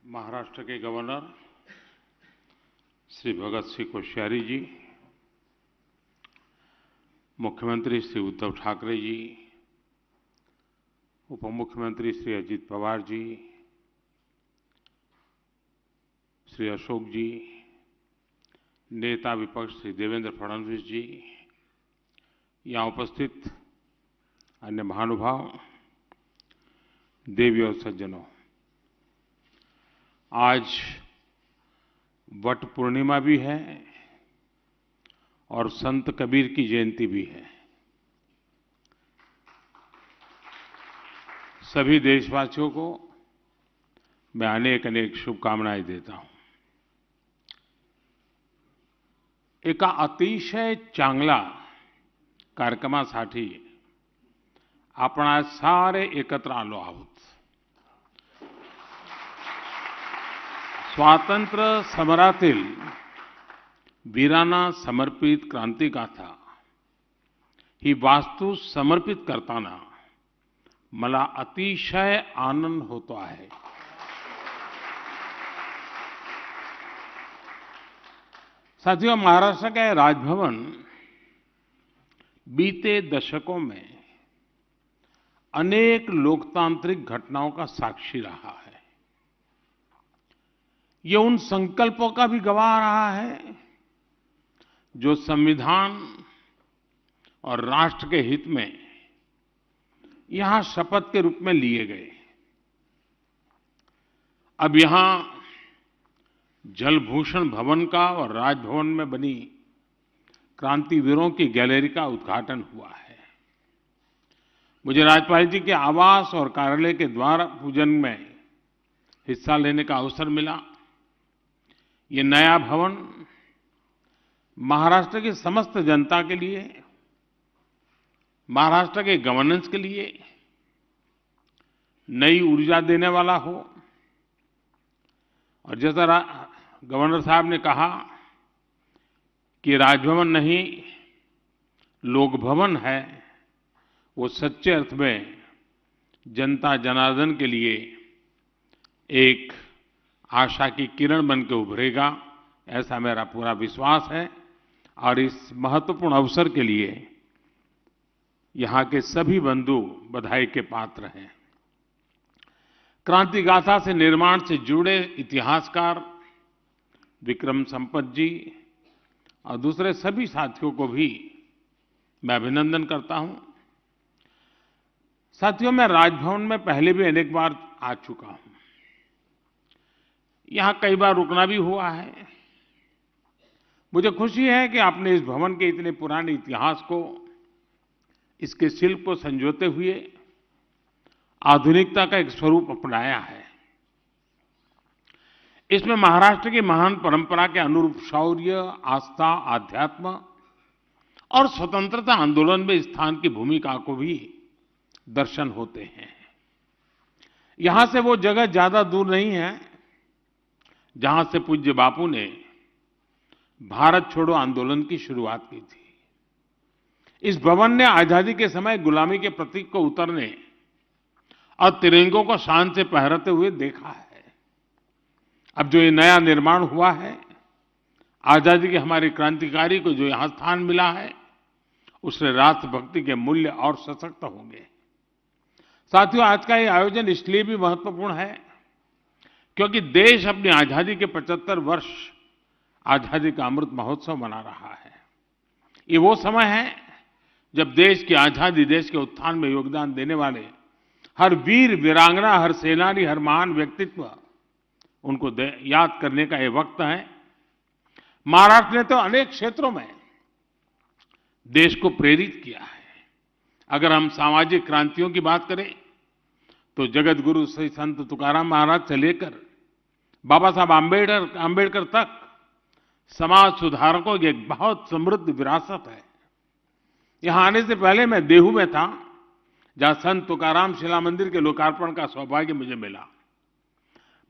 महाराष्ट्र के गवर्नर श्री भगत सिंह कोश्यारी जी, मुख्यमंत्री श्री उद्धव ठाकरे जी, उप मुख्यमंत्री श्री अजित पवार जी, श्री अशोक जी, नेता विपक्ष श्री देवेंद्र फडणवीस जी, यहाँ उपस्थित अन्य महानुभाव, देवी और सज्जनों, आज वट पूर्णिमा भी है और संत कबीर की जयंती भी है। सभी देशवासियों को मैं अनेक अनेक शुभकामनाएं देता हूं। एका अतिशय चांगला कार्यक्रमासाठी आपण आज सारे एकत्र आलो आहोत। स्वातंत्र्य समरातील वीरांना समर्पित क्रांतिगाथा ही वास्तू समर्पित करताना मला अतिशय आनंद होतो आहे। साथियों, महाराष्ट्र के राजभवन बीते दशकों में अनेक लोकतांत्रिक घटनाओं का साक्षी रहा है। ये उन संकल्पों का भी गवाह रहा है जो संविधान और राष्ट्र के हित में यहां शपथ के रूप में लिए गए। अब यहां जलभूषण भवन का और राजभवन में बनी क्रांतिवीरों की गैलरी का उद्घाटन हुआ है। मुझे राज्यपाल जी के आवास और कार्यालय के द्वार पूजन में हिस्सा लेने का अवसर मिला। ये नया भवन महाराष्ट्र की समस्त जनता के लिए, महाराष्ट्र के गवर्नेंस के लिए नई ऊर्जा देने वाला हो। और जैसा गवर्नर साहब ने कहा कि राजभवन नहीं लोक भवन है, वो सच्चे अर्थ में जनता जनार्दन के लिए एक आशा की किरण बन के उभरेगा, ऐसा मेरा पूरा विश्वास है। और इस महत्वपूर्ण अवसर के लिए यहां के सभी बंधु बधाई के पात्र हैं। क्रांति गाथा से निर्माण से जुड़े इतिहासकार विक्रम संपत जी और दूसरे सभी साथियों को भी मैं अभिनंदन करता हूं। साथियों, मैं राजभवन में पहले भी अनेक बार आ चुका हूं। यहां कई बार रुकना भी हुआ है। मुझे खुशी है कि आपने इस भवन के इतने पुराने इतिहास को, इसके शिल्प को संजोते हुए आधुनिकता का एक स्वरूप अपनाया है। इसमें महाराष्ट्र की महान परंपरा के अनुरूप शौर्य, आस्था, आध्यात्म और स्वतंत्रता आंदोलन में स्थान की भूमिका को भी दर्शन होते हैं। यहां से वो जगह ज्यादा दूर नहीं है जहां से पूज्य बापू ने भारत छोड़ो आंदोलन की शुरुआत की थी। इस भवन ने आजादी के समय गुलामी के प्रतीक को उतरने और तिरंगों को शान से फहराते हुए देखा है। अब जो ये नया निर्माण हुआ है, आजादी के हमारे क्रांतिकारी को जो यहां स्थान मिला है, उससे राष्ट्रभक्ति के मूल्य और सशक्त होंगे। साथियों, आज का ये आयोजन इसलिए भी महत्वपूर्ण है क्योंकि देश अपनी आजादी के 75 वर्ष आजादी का अमृत महोत्सव मना रहा है। ये वो समय है जब देश की आजादी, देश के उत्थान में योगदान देने वाले हर वीर वीरांगना, हर सेनानी, हर महान व्यक्तित्व, उनको याद करने का ये वक्त है। महाराष्ट्र ने तो अनेक क्षेत्रों में देश को प्रेरित किया है। अगर हम सामाजिक क्रांतियों की बात करें तो जगत गुरु श्री संत तुकाराम महाराज से लेकर बाबा साहब आम्बेडकर तक समाज सुधारकों की एक बहुत समृद्ध विरासत है। यहां आने से पहले मैं देहू में था, जहां संत तुकाराम शिला मंदिर के लोकार्पण का सौभाग्य मुझे मिला।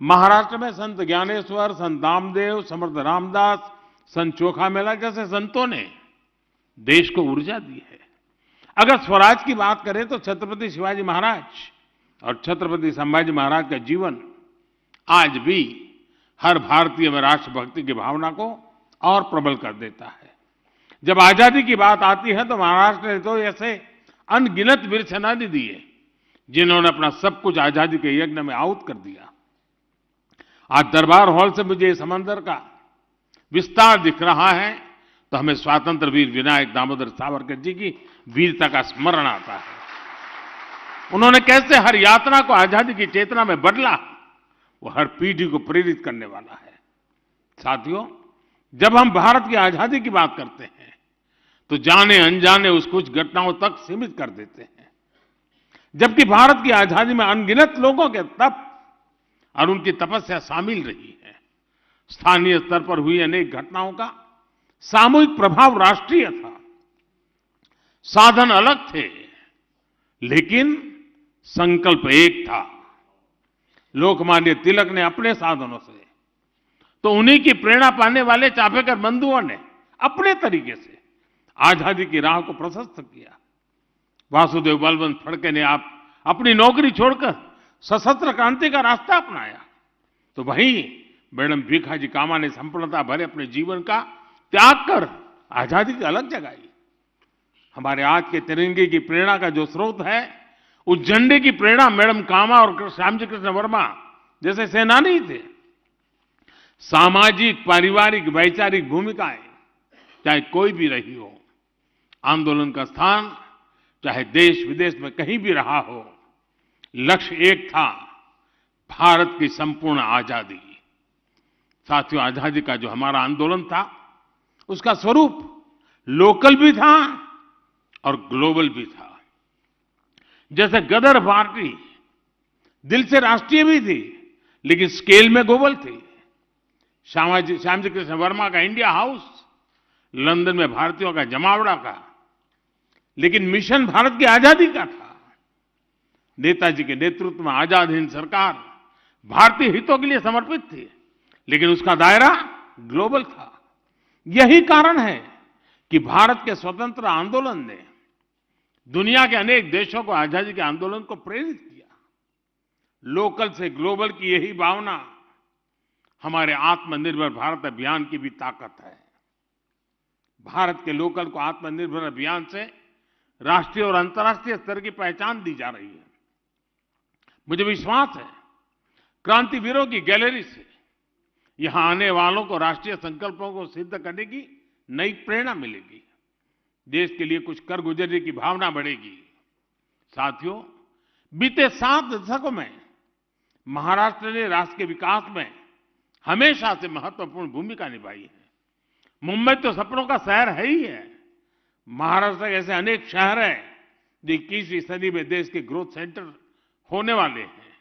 महाराष्ट्र में संत ज्ञानेश्वर, संत नामदेव, समर्थ रामदास, संत चोखा मेला जैसे संतों ने देश को ऊर्जा दी है। अगर स्वराज की बात करें तो छत्रपति शिवाजी महाराज और छत्रपति संभाजी महाराज का जीवन आज भी हर भारतीय में राष्ट्रभक्ति की भावना को और प्रबल कर देता है। जब आजादी की बात आती है तो महाराष्ट्र ने तो ऐसे अनगिनत वीर सेनानी दिए जिन्होंने अपना सब कुछ आजादी के यज्ञ में आहुत कर दिया। आज दरबार हॉल से मुझे समंदर का विस्तार दिख रहा है तो हमें स्वतंत्र वीर विनायक दामोदर सावरकर जी की वीरता का स्मरण आता है। उन्होंने कैसे हर यात्रा को आजादी की चेतना में बदला, वो हर पीढ़ी को प्रेरित करने वाला है। साथियों, जब हम भारत की आजादी की बात करते हैं तो जाने अनजाने उस कुछ घटनाओं तक सीमित कर देते हैं, जबकि भारत की आजादी में अनगिनत लोगों के तप और उनकी तपस्या शामिल रही है। स्थानीय स्तर पर हुई अनेक घटनाओं का सामूहिक प्रभाव राष्ट्रीय था। साधन अलग थे लेकिन संकल्प एक था। लोकमान्य तिलक ने अपने साधनों से, तो उन्हीं की प्रेरणा पाने वाले चापेकर बंधुओं ने अपने तरीके से आजादी की राह को प्रशस्त किया। वासुदेव बलवंत फड़के ने आप अपनी नौकरी छोड़कर सशस्त्र क्रांति का रास्ता अपनाया, तो वहीं मैडम भीखाजी कामा ने संपूर्णता भरे अपने जीवन का त्याग कर आजादी की अलग जगाई। हमारे आज के तिरंगे की प्रेरणा का जो स्रोत है, उस झंडे की प्रेरणा मैडम कामा और श्यामजी कृष्ण वर्मा जैसे सेनानी थे। सामाजिक, पारिवारिक, वैचारिक भूमिकाएं चाहे कोई भी रही हो, आंदोलन का स्थान चाहे देश विदेश में कहीं भी रहा हो, लक्ष्य एक था, भारत की संपूर्ण आजादी। साथियों, आजादी का जो हमारा आंदोलन था उसका स्वरूप लोकल भी था और ग्लोबल भी था। जैसे गदर पार्टी दिल से राष्ट्रीय भी थी लेकिन स्केल में ग्लोबल थी। श्यामजी कृष्ण वर्मा का इंडिया हाउस लंदन में भारतीयों का जमावड़ा का, लेकिन मिशन भारत की आजादी का था। नेताजी के नेतृत्व में आजाद हिंद सरकार भारतीय हितों के लिए समर्पित थी, लेकिन उसका दायरा ग्लोबल था। यही कारण है कि भारत के स्वतंत्र आंदोलन ने दुनिया के अनेक देशों को आजादी के आंदोलन को प्रेरित किया। लोकल से ग्लोबल की यही भावना हमारे आत्मनिर्भर भारत अभियान की भी ताकत है। भारत के लोकल को आत्मनिर्भर अभियान से राष्ट्रीय और अंतर्राष्ट्रीय स्तर की पहचान दी जा रही है। मुझे विश्वास है क्रांतिवीरों की गैलरी से यहां आने वालों को राष्ट्रीय संकल्पों को सिद्ध करने की नई प्रेरणा मिलेगी। देश के लिए कुछ कर गुजरने की भावना बढ़ेगी। साथियों, बीते 7 दशकों में महाराष्ट्र ने राष्ट्र के विकास में हमेशा से महत्वपूर्ण भूमिका निभाई है। मुंबई तो सपनों का शहर है ही है। महाराष्ट्र ऐसे अनेक शहर हैं जो 21वीं सदी में देश के ग्रोथ सेंटर होने वाले हैं।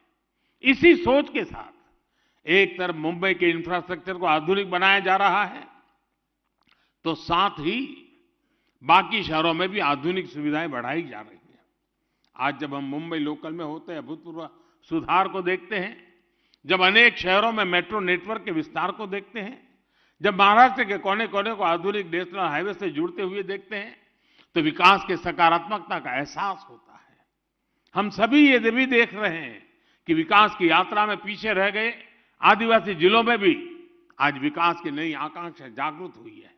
इसी सोच के साथ एक तरफ मुंबई के इंफ्रास्ट्रक्चर को आधुनिक बनाया जा रहा है, तो साथ ही बाकी शहरों में भी आधुनिक सुविधाएं बढ़ाई जा रही हैं। आज जब हम मुंबई लोकल में होते हैं, अभूतपूर्व सुधार को देखते हैं, जब अनेक शहरों में मेट्रो नेटवर्क के विस्तार को देखते हैं, जब महाराष्ट्र के कोने कोने को आधुनिक नेशनल हाईवे से जुड़ते हुए देखते हैं, तो विकास के सकारात्मकता का एहसास होता है। हम सभी ये भी देख रहे हैं कि विकास की यात्रा में पीछे रह गए आदिवासी जिलों में भी आज विकास की नई आकांक्षा जागृत हुई है।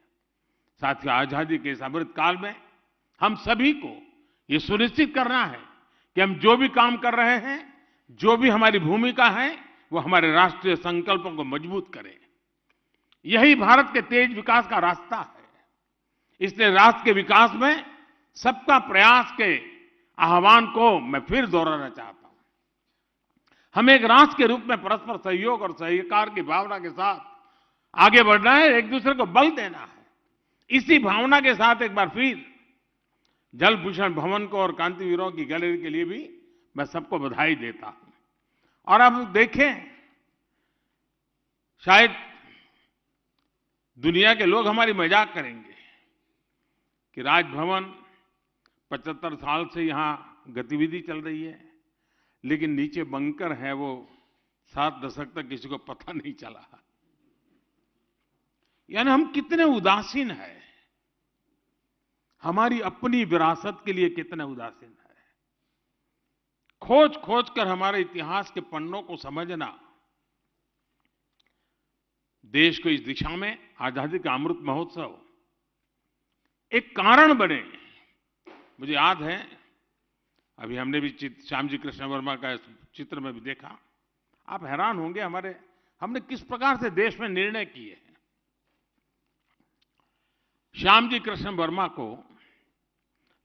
साथियों, आजादी के इस अमृत काल में हम सभी को ये सुनिश्चित करना है कि हम जो भी काम कर रहे हैं, जो भी हमारी भूमिका है, वो हमारे राष्ट्रीय संकल्पों को मजबूत करें। यही भारत के तेज विकास का रास्ता है। इसलिए राष्ट्र के विकास में सबका प्रयास के आह्वान को मैं फिर दोहराना चाहता हूं। हमें एक राष्ट्र के रूप में परस्पर सहयोग और सहकार की भावना के साथ आगे बढ़ना है, एक दूसरे को बल देना है। इसी भावना के साथ एक बार फिर जल भूषण भवन को और क्रांतिवीरों की गैलरी के लिए भी मैं सबको बधाई देता हूं। और अब देखें, शायद दुनिया के लोग हमारी मजाक करेंगे कि राजभवन 75 साल से यहां गतिविधि चल रही है, लेकिन नीचे बंकर है वो 7 दशक तक किसी को पता नहीं चला। यानी हम कितने उदासीन हैं, हमारी अपनी विरासत के लिए कितने उदासीन है। खोज खोज कर हमारे इतिहास के पन्नों को समझना देश को इस दिशा में आजादी का अमृत महोत्सव एक कारण बने। मुझे याद है, अभी हमने भी श्यामजी कृष्ण वर्मा का चित्र में भी देखा। आप हैरान होंगे हमने किस प्रकार से देश में निर्णय किए हैं। श्यामजी कृष्ण वर्मा को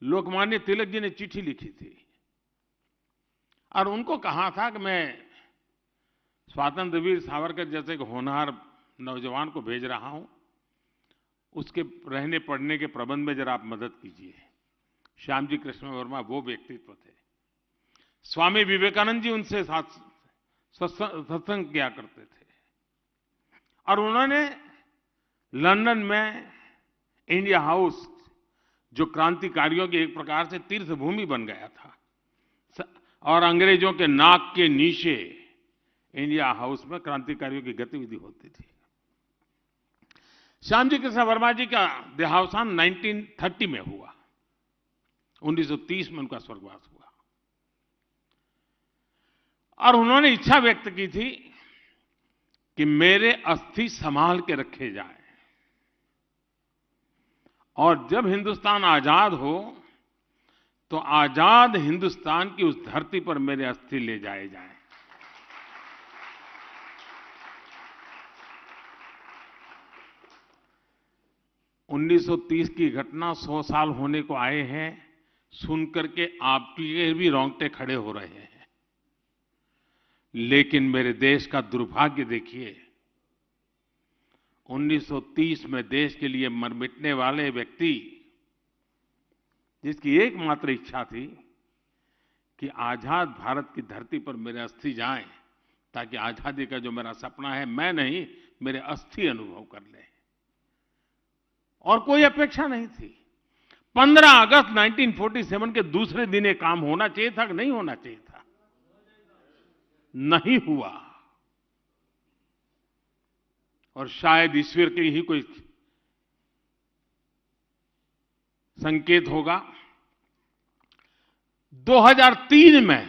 लोकमान्य तिलक जी ने चिट्ठी लिखी थी और उनको कहा था कि मैं स्वातंत्र वीर सावरकर जैसे एक होनहार नौजवान को भेज रहा हूं, उसके रहने पढ़ने के प्रबंध में जरा आप मदद कीजिए। श्यामजी कृष्ण वर्मा वो व्यक्तित्व थे। स्वामी विवेकानंद जी उनसे साथ सत्संग किया करते थे और उन्होंने लंदन में इंडिया हाउस, जो क्रांतिकारियों की एक प्रकार से तीर्थ भूमि बन गया था, और अंग्रेजों के नाक के नीचे इंडिया हाउस में क्रांतिकारियों की गतिविधि होती थी। श्यामजी कृष्ण वर्मा जी का देहावसान 1930 में हुआ। 1930 में उनका स्वर्गवास हुआ और उन्होंने इच्छा व्यक्त की थी कि मेरे अस्थि संभाल के रखे जाएं और जब हिंदुस्तान आजाद हो तो आजाद हिंदुस्तान की उस धरती पर मेरे अस्थि ले जाए जाएं। उन्नीस 1930 की घटना 100 साल होने को आए हैं, सुनकर के आपके भी रोंगटे खड़े हो रहे हैं। लेकिन मेरे देश का दुर्भाग्य देखिए, 1930 में देश के लिए मर मिटने वाले व्यक्ति, जिसकी एकमात्र इच्छा थी कि आजाद भारत की धरती पर मेरे अस्थि जाएं ताकि आजादी का जो मेरा सपना है, मैं नहीं, मेरे अस्थि अनुभव कर लें, और कोई अपेक्षा नहीं थी। 15 अगस्त 1947 के दूसरे दिन ये काम होना चाहिए था कि नहीं होना चाहिए था? नहीं हुआ। और शायद ईश्वर के ही कोई संकेत होगा। 2003 में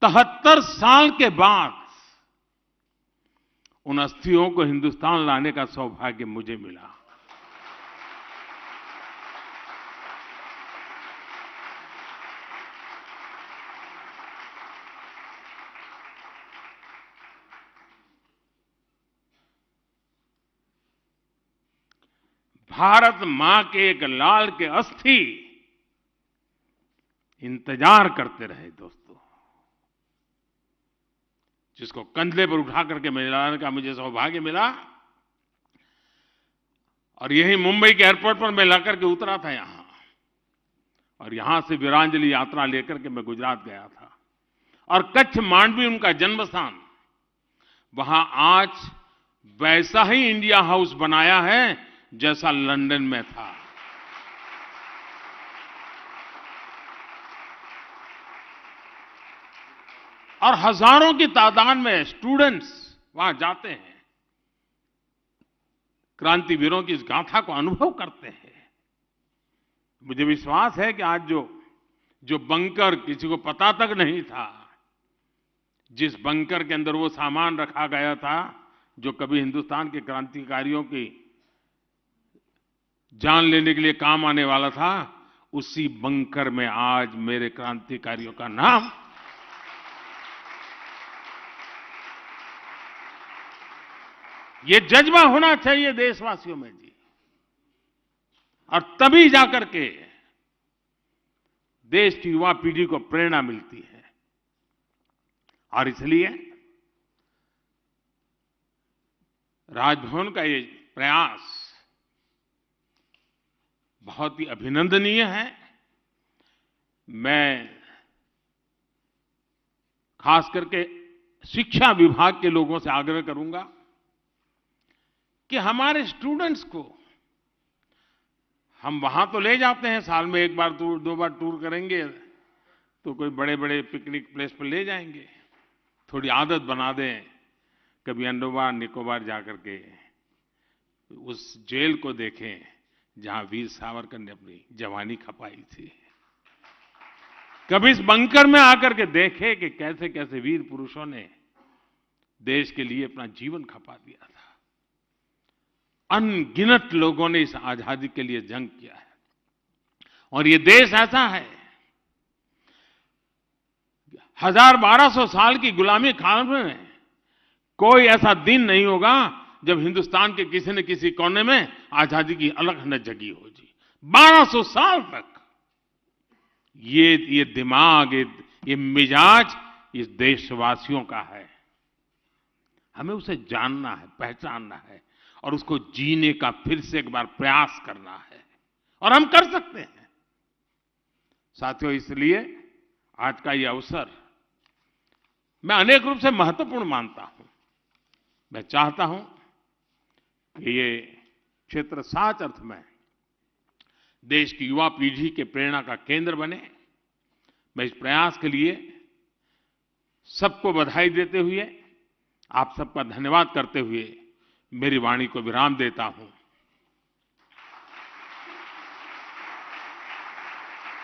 73 साल के बाद उन अस्थियों को हिंदुस्तान लाने का सौभाग्य मुझे मिला। भारत मां के एक लाल के अस्थि इंतजार करते रहे दोस्तों, जिसको कंधे पर उठा करके मैं लाने का मुझे सौभाग्य मिला। और यही मुंबई के एयरपोर्ट पर मैं लाकर के उतरा था यहां, और यहां से वीरांजलि यात्रा लेकर के मैं गुजरात गया था। और कच्छ मांडवी उनका जन्म स्थान, वहां आज वैसा ही इंडिया हाउस बनाया है जैसा लंदन में था। और हजारों की तादाद में स्टूडेंट्स वहां जाते हैं, क्रांतिवीरों की इस गाथा को अनुभव करते हैं। मुझे विश्वास है कि आज जो बंकर किसी को पता तक नहीं था, जिस बंकर के अंदर वो सामान रखा गया था जो कभी हिंदुस्तान के क्रांतिकारियों की जान लेने के लिए काम आने वाला था, उसी बंकर में आज मेरे क्रांतिकारियों का नाम। ये जज्बा होना चाहिए देशवासियों में जी, और तभी जाकर के देश की युवा पीढ़ी को प्रेरणा मिलती है। और इसलिए राजभवन का ये प्रयास बहुत ही अभिनंदनीय है। मैं खास करके शिक्षा विभाग के लोगों से आग्रह करूंगा कि हमारे स्टूडेंट्स को हम वहां तो ले जाते हैं, साल में एक बार दो बार टूर करेंगे तो कोई बड़े बड़े पिकनिक प्लेस पर ले जाएंगे, थोड़ी आदत बना दें, कभी अंडमान निकोबार जाकर के उस जेल को देखें जहां वीर सावरकर ने अपनी जवानी खपाई थी, कभी इस बंकर में आकर के देखें कि कैसे कैसे वीर पुरुषों ने देश के लिए अपना जीवन खपा दिया था। अनगिनत लोगों ने इस आजादी के लिए जंग किया है और ये देश ऐसा है, 1200 साल की गुलामी काल में कोई ऐसा दिन नहीं होगा जब हिंदुस्तान के किसी न किसी कोने में आजादी की अलग न जगी हो जी। 1200 साल तक ये दिमाग, ये मिजाज इस देशवासियों का है। हमें उसे जानना है, पहचानना है और उसको जीने का फिर से एक बार प्रयास करना है और हम कर सकते हैं साथियों। इसलिए आज का ये अवसर मैं अनेक रूप से महत्वपूर्ण मानता हूं। मैं चाहता हूं कि ये क्षेत्र सच अर्थ में देश की युवा पीढ़ी के प्रेरणा का केंद्र बने। मैं इस प्रयास के लिए सबको बधाई देते हुए, आप सबका धन्यवाद करते हुए मेरी वाणी को विराम देता हूं।